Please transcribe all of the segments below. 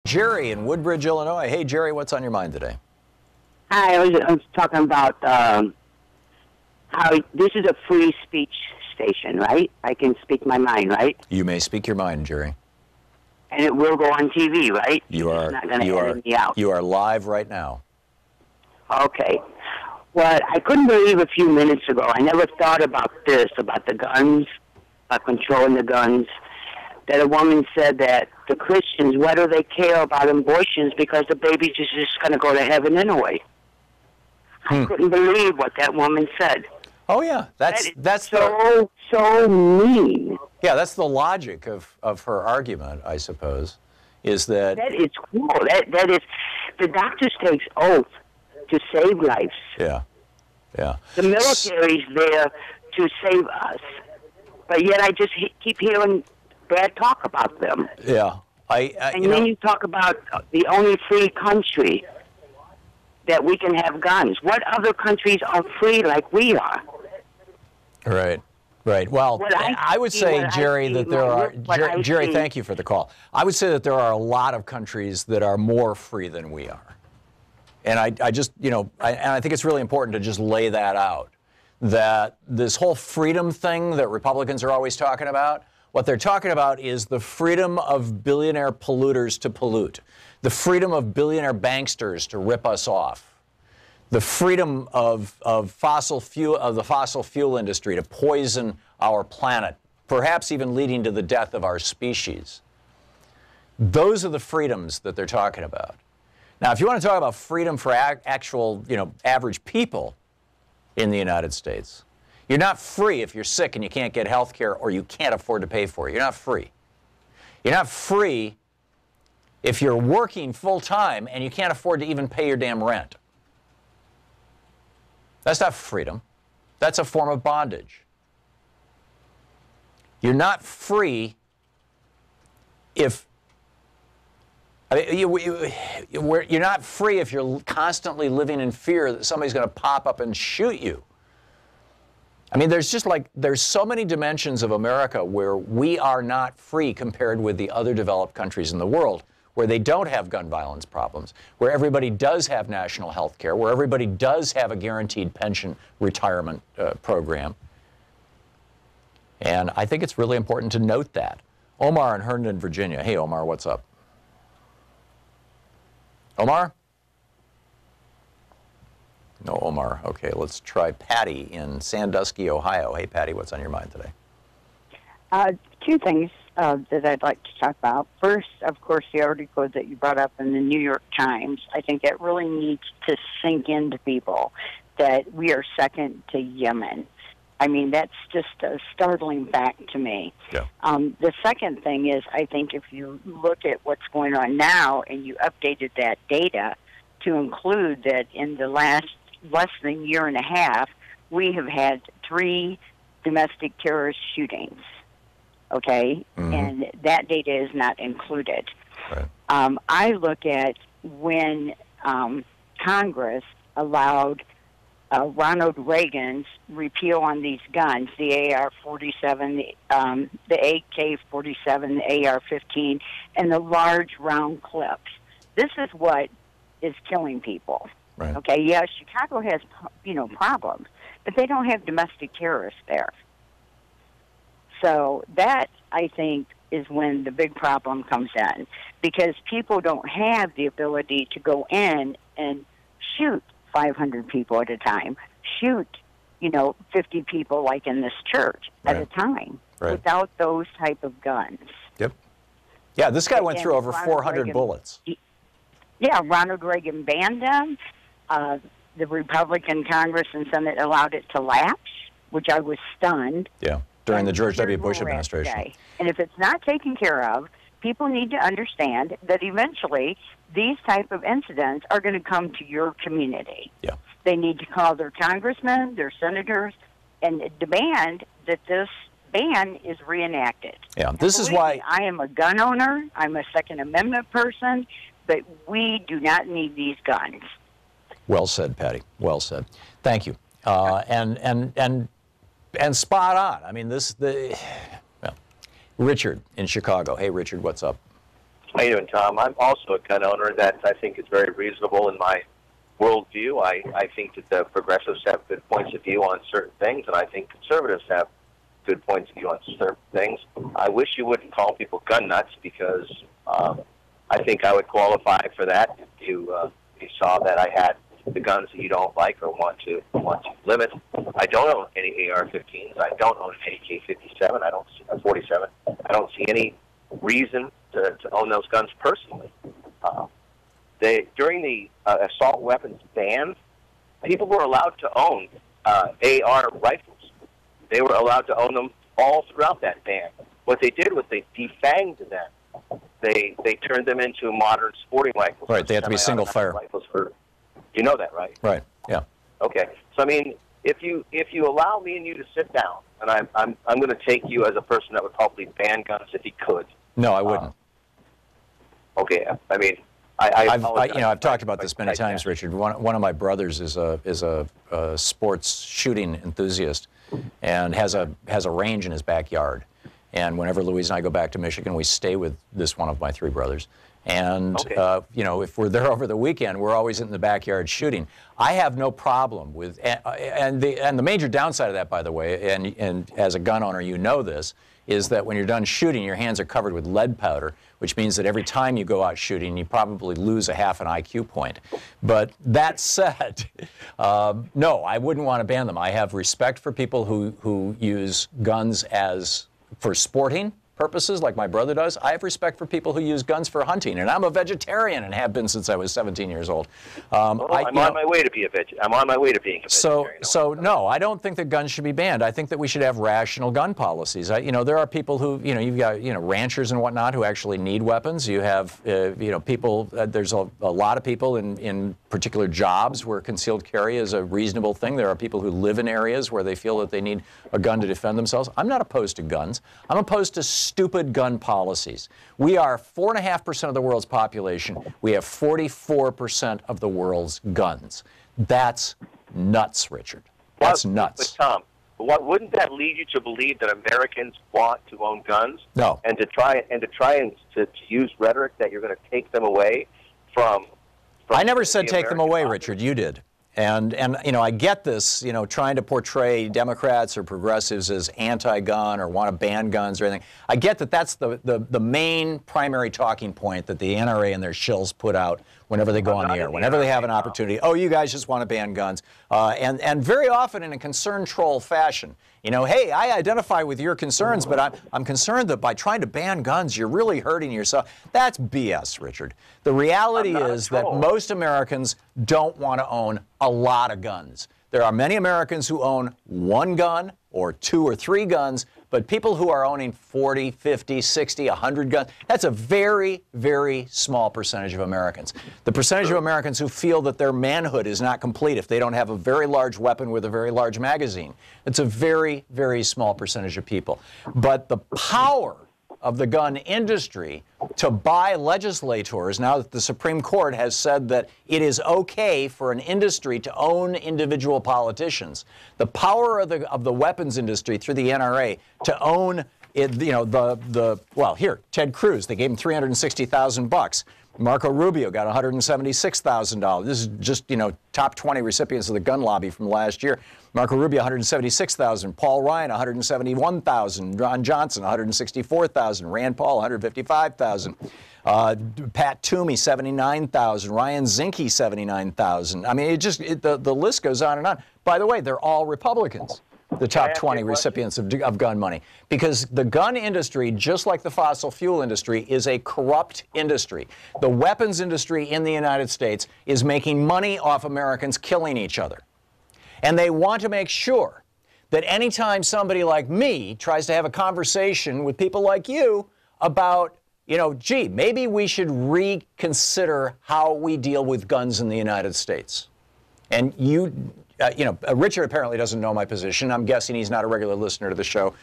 Jerry in Woodbridge, Illinois. Hey, Jerry, what's on your mind today? Hi, I was talking about how this is a free speech station, right? I can speak my mind, right? You may speak your mind, Jerry. And it will go on TV, right? You are. It's not going to edit me out. You are live right now. Okay. Well, I couldn't believe a few minutes ago. I never thought about this, about the guns, about controlling the guns. That a woman said that the Christians, why do they care about abortions? Because the baby's just going to go to heaven anyway. I couldn't believe what that woman said. Oh yeah, that's so mean. Yeah, that's the logic of her argument, I suppose, is that is cool. That is, the doctors takes oath to save lives. Yeah, yeah. The military's there to save us, but yet I just keep hearing bad talk about them. Yeah, and then you talk about the only free country that we can have guns. What other countries are free like we are? Right, right. Well, I would say, Jerry, that there are... Jerry, thank you for the call. I would say that there are a lot of countries that are more free than we are. And I just, I think it's really important to just lay that out, that this whole freedom thing that Republicans are always talking about, what they're talking about is the freedom of billionaire polluters to pollute, the freedom of billionaire banksters to rip us off, the freedom of the fossil fuel industry to poison our planet, perhaps even leading to the death of our species. Those are the freedoms that they're talking about. Now, if you want to talk about freedom for actual, average people in the United States, you're not free if you're sick and you can't get health care or you can't afford to pay for it. You're not free. You're not free if you're working full-time and you can't afford to even pay your damn rent. That's not freedom. That's a form of bondage. You're not free if... you're not free if you're constantly living in fear that somebody's going to pop up and shoot you. I mean, there's so many dimensions of America where we are not free compared with the other developed countries in the world, where they don't have gun violence problems, where everybody does have national health care, where everybody does have a guaranteed pension retirement program. And I think it's really important to note that. Omar in Herndon, Virginia. Hey, Omar, what's up? Omar? No, Omar. Okay, let's try Patty in Sandusky, Ohio. Hey, Patty, what's on your mind today? Two things that I'd like to talk about. First, of course, the article that you brought up in the New York Times. I think it really needs to sink into people that we are second to Yemen. I mean, that's just a startling fact to me. Yeah. The second thing is, I think if you look at what's going on now and you updated that data to include that in the less than year and a half, we have had 3 domestic terrorist shootings, okay? Mm-hmm. And that data is not included. Right. I look at when Congress allowed Ronald Reagan's repeal on these guns, the AR-47, the AK-47, the AR-15, and the large round clips. This is what is killing people. Right. Okay, yeah, Chicago has, problems, but they don't have domestic terrorists there. So that, I think, is when the big problem comes in, because people don't have the ability to go in and shoot 500 people at a time, shoot, 50 people like in this church at a time, without those type of guns. Yep. Yeah, this guy went through over 400 bullets. Yeah, Ronald Reagan banned them. The Republican Congress and Senate allowed it to lapse, which I was stunned. Yeah, during the George W. Bush administration. Today. And if it's not taken care of, people need to understand that eventually these type of incidents are going to come to your community. Yeah. They need to call their congressmen, their senators, and demand that this ban is reenacted. Yeah, this is why... I am a gun owner. I'm a Second Amendment person, but we do not need these guns. Well said, Patty. Well said. Thank you. And spot on. I mean, Richard in Chicago. Hey, Richard, what's up? How you doing, Tom? I'm also a gun owner. That I think is very reasonable in my worldview. I think that the progressives have good points of view on certain things, and I think conservatives have good points of view on certain things. I wish you wouldn't call people gun nuts, because I think I would qualify for that if you saw that I had the guns that you don't like or want to limit. I don't own any AR-15s. I don't own any AK-57. I don't see a 47. I don't see any reason to own those guns personally. During the assault weapons ban, people were allowed to own AR rifles. They were allowed to own them all throughout that ban. What they did was they defanged them. They turned them into modern sporting rifles. Right, they have to be single fire. Rifles you know that, right? Right, yeah. Okay, so I mean, if you allow me and you to sit down, and I'm going to take you as a person that would probably ban guns if he could. No, I wouldn't. Okay, I mean, I've talked about this many times, Richard. One of my brothers is a sports shooting enthusiast, and has a range in his backyard. And whenever Louise and I go back to Michigan, we stay with this one of my three brothers. And if we're there over the weekend, we're always in the backyard shooting. I have no problem with, and the major downside of that, by the way, and as a gun owner, you know this, is that when you're done shooting, your hands are covered with lead powder, which means that every time you go out shooting, you probably lose a half an IQ point. But that said, no, I wouldn't want to ban them. I have respect for people who use guns for sporting purposes, like my brother does. I have respect for people who use guns for hunting, and I'm a vegetarian and have been since I was 17 years old. I'm on my way to be I'm on my way to being a vegetarian. So no, I don't think that guns should be banned. I think that we should have rational gun policies. There are people who, you've got, ranchers and whatnot who actually need weapons. You have, people. There's a lot of people in particular jobs where concealed carry is a reasonable thing. There are people who live in areas where they feel that they need a gun to defend themselves. I'm not opposed to guns. I'm opposed to stupid gun policies. We are 4.5% of the world's population. We have 44% of the world's guns. That's nuts, Richard. That's nuts. But Tom, wouldn't that lead you to believe that Americans want to own guns? No. And to use rhetoric that you're going to take them away from I never said take them away, Richard. You did. And I get this, trying to portray Democrats or progressives as anti-gun or want to ban guns or anything. I get that that's the main primary talking point that the NRA and their shills put out whenever they go on the air, whenever they have an opportunity. Oh, you guys just want to ban guns. And very often in a concerned troll fashion. Hey, I identify with your concerns, but I'm concerned that by trying to ban guns, you're really hurting yourself. That's BS, Richard. The reality is that most Americans don't want to own a lot of guns. There are many Americans who own one gun or 2 or 3 guns, but people who are owning 40, 50, 60, 100 guns, that's a very, very small percentage of Americans. The percentage of Americans who feel that their manhood is not complete if they don't have a very large weapon with a very large magazine, it's a very, very small percentage of people. But the power of the gun industry to buy legislators, now that the Supreme Court has said that it is okay for an industry to own individual politicians, the power of the weapons industry through the NRA to own it, here, Ted Cruz, they gave him $360,000. Marco Rubio got $176,000. This is just, top 20 recipients of the gun lobby from last year. Toomey, $176,000. Paul Ryan, $171,000. Ron Johnson, $164,000. Rand Paul, $155,000. Pat Toomey, $79,000. Ryan Zinke, $79,000. I mean, the list goes on and on. By the way, they're all Republicans, the top 20 recipients of gun money. Because the gun industry, just like the fossil fuel industry, is a corrupt industry. The weapons industry in the United States is making money off Americans killing each other. And they want to make sure that anytime somebody like me tries to have a conversation with people like you about, gee, maybe we should reconsider how we deal with guns in the United States. And Richard apparently doesn't know my position. I'm guessing he's not a regular listener to the show.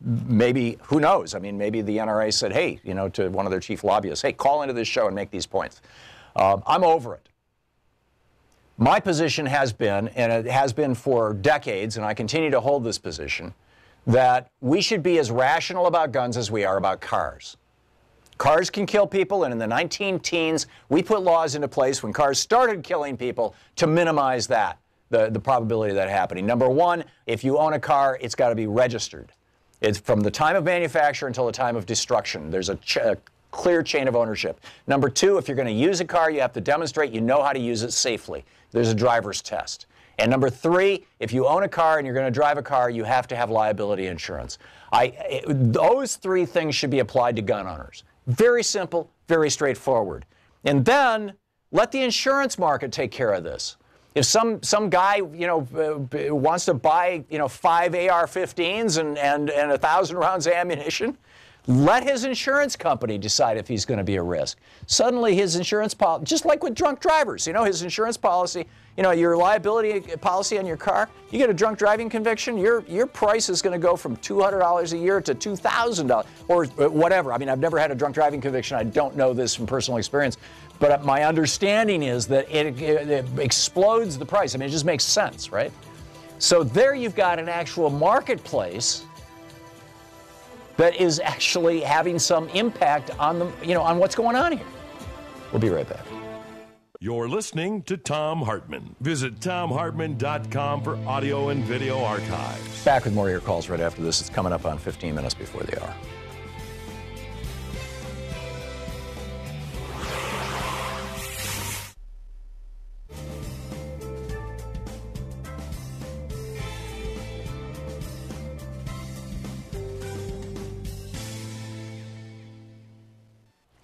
Maybe, who knows? I mean, maybe the NRA said, hey, to one of their chief lobbyists, hey, call into this show and make these points. I'm over it. My position has been, and it has been for decades, and I continue to hold this position, that we should be as rational about guns as we are about cars. Cars can kill people, and in the 19-teens, we put laws into place when cars started killing people to minimize that, the probability of that happening. Number one, if you own a car, it's got to be registered. It's from the time of manufacture until the time of destruction. There's a clear chain of ownership. Number two, if you're going to use a car, you have to demonstrate you know how to use it safely. There's a driver's test. And number three, if you own a car and you're going to drive a car, you have to have liability insurance. Those three things should be applied to gun owners. Very simple, very straightforward. And then let the insurance market take care of this. If some guy, wants to buy, 5 AR-15s and 1,000 rounds of ammunition, let his insurance company decide if he's going to be a risk. Suddenly his insurance policy, just like with drunk drivers, his insurance policy, your liability policy on your car, you get a drunk driving conviction, your price is going to go from $200 a year to $2,000 or whatever. I mean, I've never had a drunk driving conviction. I don't know this from personal experience. But my understanding is that it explodes the price. I mean, it just makes sense, right? So there you've got an actual marketplace that is actually having some impact on on what's going on here. We'll be right back. You're listening to Thom Hartmann. Visit thomhartmann.com for audio and video archives. Back with more of your calls right after this. It's coming up on 15 minutes before the hour.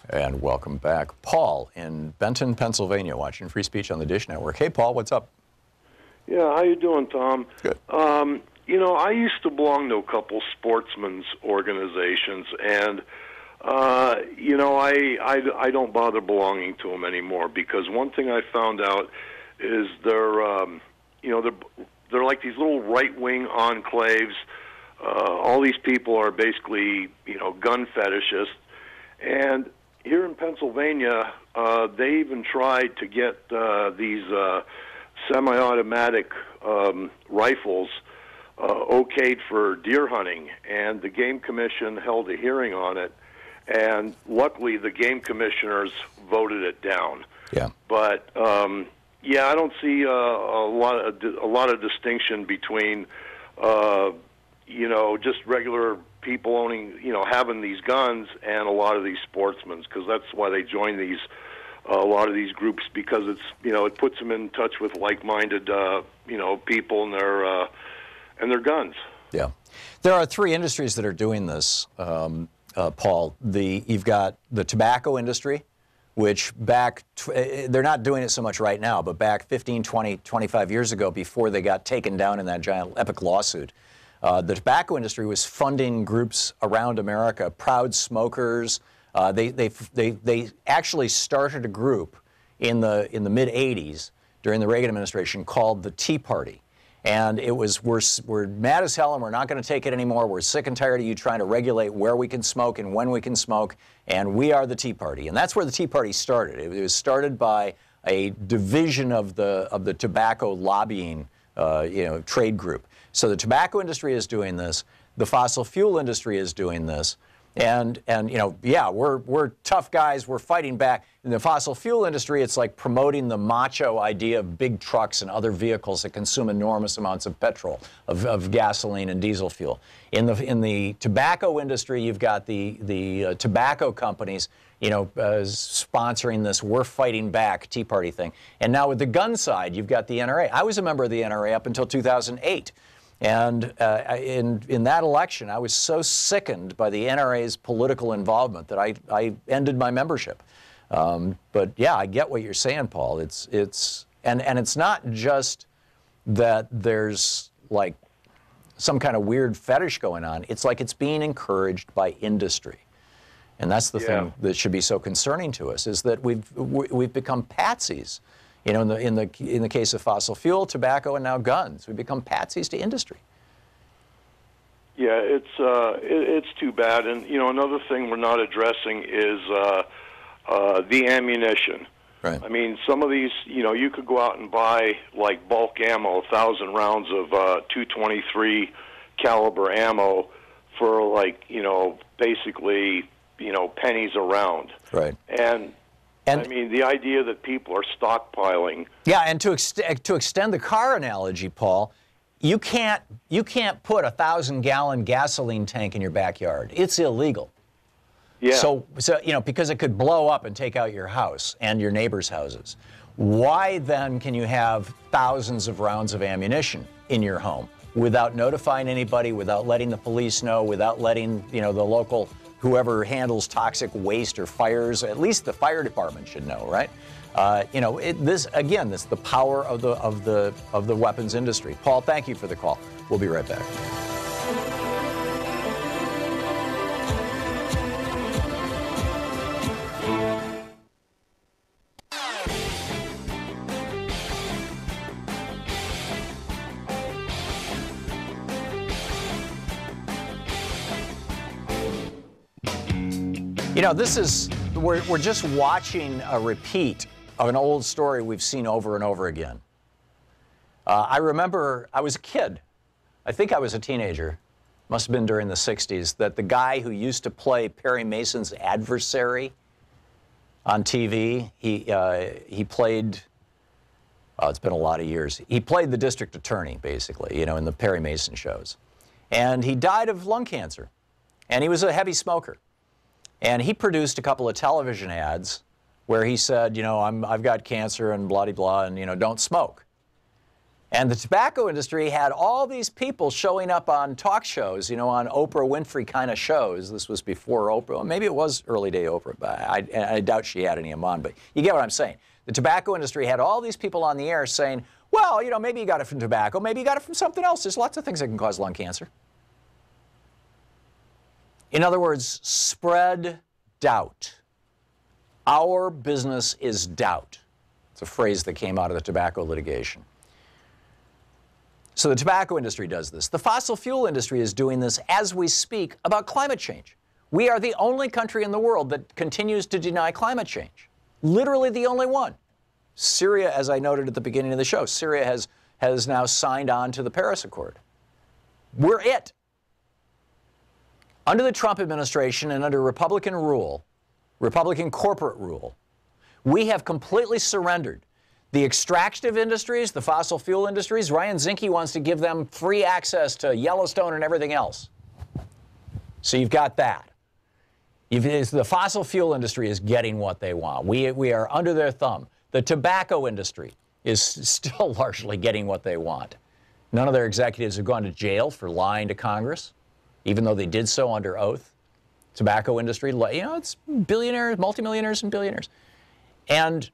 And welcome back. Paul in Benton, Pennsylvania, watching Free Speech on the Dish Network. Hey, Paul, what's up? Yeah, how you doing, Tom? Good. I used to belong to a couple sportsmen's organizations, and I don't bother belonging to them anymore because one thing I found out is they're like these little right-wing enclaves. All these people are basically gun fetishists, and here in Pennsylvania, they even tried to get these semi-automatic rifles okayed for deer hunting, and the Game Commission held a hearing on it, and luckily the Game Commissioners voted it down. Yeah. But I don't see a lot of distinction between just regular people owning, having these guns and a lot of these sportsmen, because that's why they join a lot of these groups, because it's, it puts them in touch with like-minded, people and their guns. Yeah. There are three industries that are doing this, Paul. You've got the tobacco industry, which they're not doing it so much right now, but back 15, 20, 25 years ago, before they got taken down in that giant epic lawsuit, the tobacco industry was funding groups around America, Proud Smokers. They actually started a group in the mid-'80s during the Reagan administration called the Tea Party. And it was, we're mad as hell and we're not going to take it anymore. We're sick and tired of you trying to regulate where we can smoke and when we can smoke. And we are the Tea Party. And that's where the Tea Party started. It was started by a division of the tobacco lobbying trade group. So the tobacco industry is doing this. The fossil fuel industry is doing this. And we're tough guys. We're fighting back. In the fossil fuel industry, it's like promoting the macho idea of big trucks and other vehicles that consume enormous amounts of petrol, of gasoline and diesel fuel. In the tobacco industry, you've got the tobacco companies, sponsoring this "we're fighting back" Tea Party thing. And now with the gun side, you've got the NRA. I was a member of the NRA up until 2008. And in that election, I was so sickened by the NRA's political involvement that I ended my membership. But yeah, I get what you're saying, Paul. It's not just that there's like some kind of weird fetish going on. It's like it's being encouraged by industry. And that's the thing that should be so concerning to us, is that we've become patsies. In the case of fossil fuel, tobacco, and now guns, we become patsies to industry. Yeah, it's too bad. And another thing we're not addressing is the ammunition. Right. I mean, some of these, you could go out and buy like bulk ammo, 1,000 rounds of .223 caliber ammo for basically pennies around. Right. And I mean, the idea that people are stockpiling. Yeah, and to extend the car analogy, Paul, you can't put a 1,000-gallon gasoline tank in your backyard. It's illegal. Yeah. So because it could blow up and take out your house and your neighbors' houses. Why then can you have thousands of rounds of ammunition in your home without notifying anybody, without letting the police know, without letting the local whoever handles toxic waste or fires? At least the fire department should know, right? This is the power of the weapons industry. Paul, thank you for the call. We'll be right back. We're just watching a repeat of an old story we've seen over and over again. I remember I was a kid. I think I was a teenager. Must have been during the 60s, that the guy who used to play Perry Mason's adversary on TV, he played, it's been a lot of years. He played the district attorney, basically, in the Perry Mason shows. And he died of lung cancer. And he was a heavy smoker. And he produced a couple of television ads where he said, I've got cancer and blah, blah, and, don't smoke. And the tobacco industry had all these people showing up on talk shows, on Oprah Winfrey kind of shows. This was before Oprah. Maybe it was early day Oprah, but I doubt she had any of them on. But you get what I'm saying. The tobacco industry had all these people on the air saying, well, maybe you got it from tobacco. Maybe you got it from something else. There's lots of things that can cause lung cancer. In other words, spread doubt. Our business is doubt. It's a phrase that came out of the tobacco litigation. So the tobacco industry does this. The fossil fuel industry is doing this as we speak about climate change. We are the only country in the world that continues to deny climate change. Literally the only one. Syria, as I noted at the beginning of the show, Syria has now signed on to the Paris Accord. We're it. Under the Trump administration and under Republican rule, Republican corporate rule, we have completely surrendered the extractive industries, the fossil fuel industries. Ryan Zinke wants to give them free access to Yellowstone and everything else. So you've got that. The fossil fuel industry is getting what they want. We are under their thumb. The tobacco industry is still largely getting what they want. None of their executives have gone to jail for lying to Congress, even though they did so under oath. Tobacco industry, it's billionaires, multimillionaires, and billionaires. And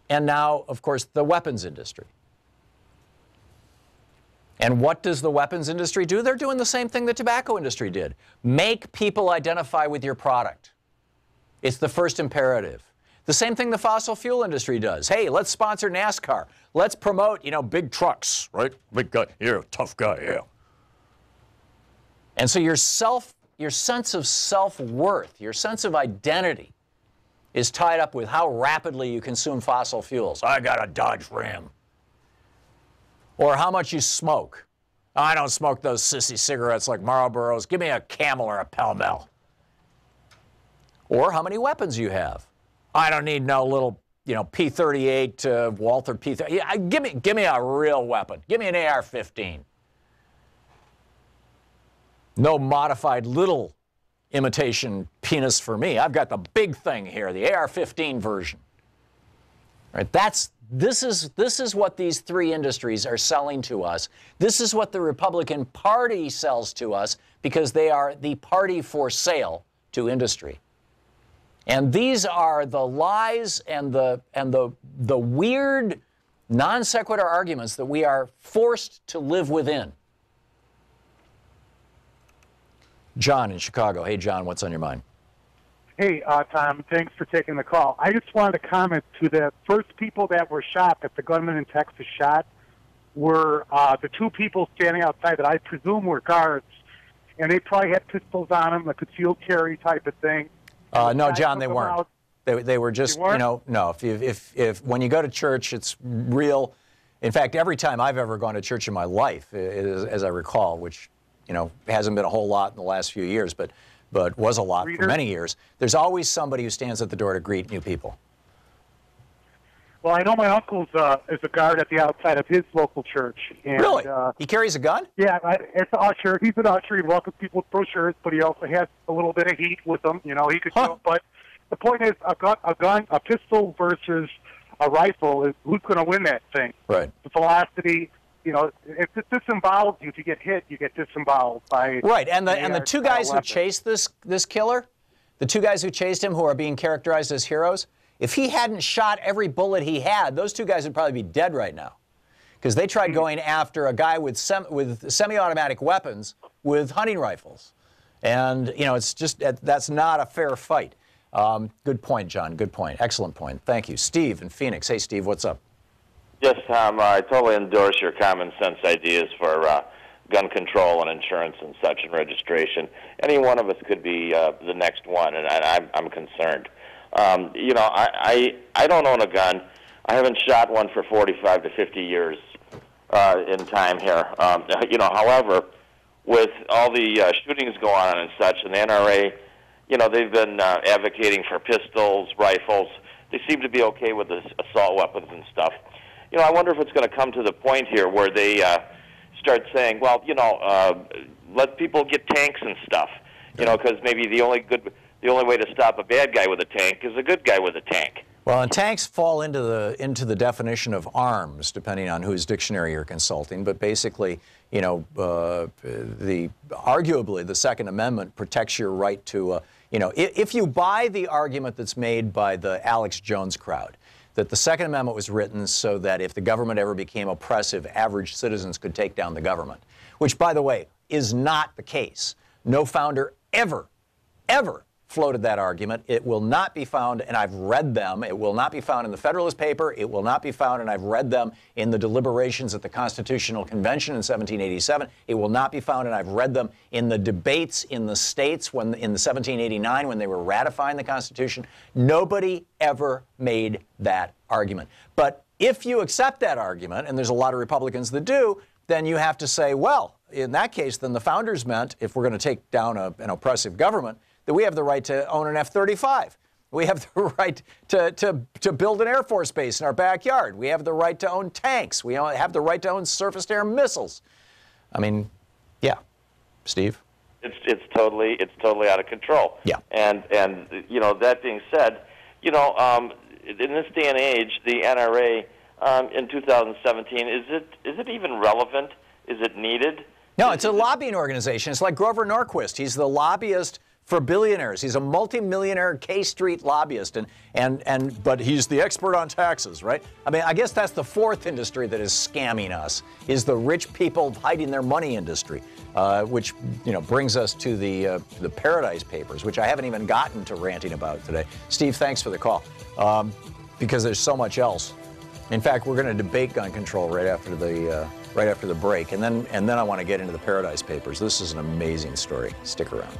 now, of course, the weapons industry. And what does the weapons industry do? They're doing the same thing the tobacco industry did. Make people identify with your product. It's the first imperative. The same thing the fossil fuel industry does. Hey, let's sponsor NASCAR. Let's promote, big trucks, right? Big guy, yeah, tough guy, yeah. And so your sense of self-worth, your sense of identity is tied up with how rapidly you consume fossil fuels. I got a Dodge Ram. Or how much you smoke. I don't smoke those sissy cigarettes like Marlboros. Give me a Camel or a Pall Mall. Or how many weapons you have. I don't need no little, P-38 Walther P-30. Yeah, give me a real weapon. Give me an AR-15. No modified little imitation penis for me. I've got the big thing here, the AR-15 version. Right? This is what these three industries are selling to us. This is what the Republican Party sells to us because they are the party for sale to industry. And these are the lies and the weird non sequitur arguments that we are forced to live within. John in Chicago. Hey, John, what's on your mind? Hey, Tom, thanks for taking the call. I just wanted to comment to the first people that were shot, that the gunman in Texas shot, were the two people standing outside that I presume were guards, and they probably had pistols on them, a concealed carry type of thing. No, John, they weren't. They were just, no. If when you go to church, it's real. In fact, every time I've ever gone to church in my life, as I recall, which hasn't been a whole lot in the last few years, but but was a lot for many years. There's always somebody who stands at the door to greet new people. Well, I know my uncle's is a guard at the outside of his local church. And, really? He carries a gun? Yeah, it's an usher. He's an usher. He welcomes people with brochures, but he also has a little bit of heat with him. You know, he could show. But the point is, a pistol versus a rifle is who's going to win that thing. Right. The velocity. You know, if it disembowels you, if you get hit, you get disemboweled by. Right, and the two guys who chased this killer, the two guys who chased him, who are being characterized as heroes. If he hadn't shot every bullet he had, those two guys would probably be dead right now, because they tried going after a guy with semi-automatic weapons with hunting rifles, and you know it's just that's not a fair fight. Good point, John. Good point. Excellent point. Thank you, Steve in Phoenix. Hey, Steve, what's up? Yes, Tom. I totally endorse your common sense ideas for gun control and insurance and such and registration. Any one of us could be the next one, and I'm concerned. You know, I don't own a gun. I haven't shot one for 45 to 50 years in time here. You know, however, with all the shootings going on and such, and the NRA, you know, they've been advocating for pistols, rifles. They seem to be okay with the assault weapons and stuff. You know, I wonder if it's going to come to the point here where they start saying, well, you know, let people get tanks and stuff. You know, because maybe the only way to stop a bad guy with a tank is a good guy with a tank. Well, and tanks fall into the definition of arms, depending on whose dictionary you're consulting. But basically, you know, arguably the Second Amendment protects your right to, you know, if you buy the argument that's made by the Alex Jones crowd, that the Second Amendment was written so that if the government ever became oppressive, average citizens could take down the government, which, by the way, is not the case. No founder ever floated that argument. It will not be found, and I've read them. It will not be found in the Federalist Paper. It will not be found, and I've read them in the deliberations at the Constitutional Convention in 1787. It will not be found, and I've read them in the debates in the states in 1789 when they were ratifying the Constitution. Nobody ever made that argument. But if you accept that argument, and there's a lot of Republicans that do, then you have to say, well, in that case, then the founders meant, if we're going to take down an oppressive government, that we have the right to own an F-35. We have the right to build an Air Force base in our backyard. We have the right to own tanks. We have the right to own surface-to-air missiles. I mean, yeah, Steve? It's totally out of control. Yeah. And you know, that being said, you know, in this day and age, the NRA in 2017, is it even relevant? Is it needed? No, it's a lobbying organization. It's like Grover Norquist. He's the lobbyist for billionaires. He's a multimillionaire K Street lobbyist, but he's the expert on taxes, right? I mean, I guess that's the fourth industry that is scamming us, is the rich people hiding their money industry, which, you know, brings us to the Paradise Papers, which I haven't even gotten to ranting about today. Steve, thanks for the call, because there's so much else. In fact, we're going to debate gun control right after the break, and then I want to get into the Paradise Papers. This is an amazing story. Stick around.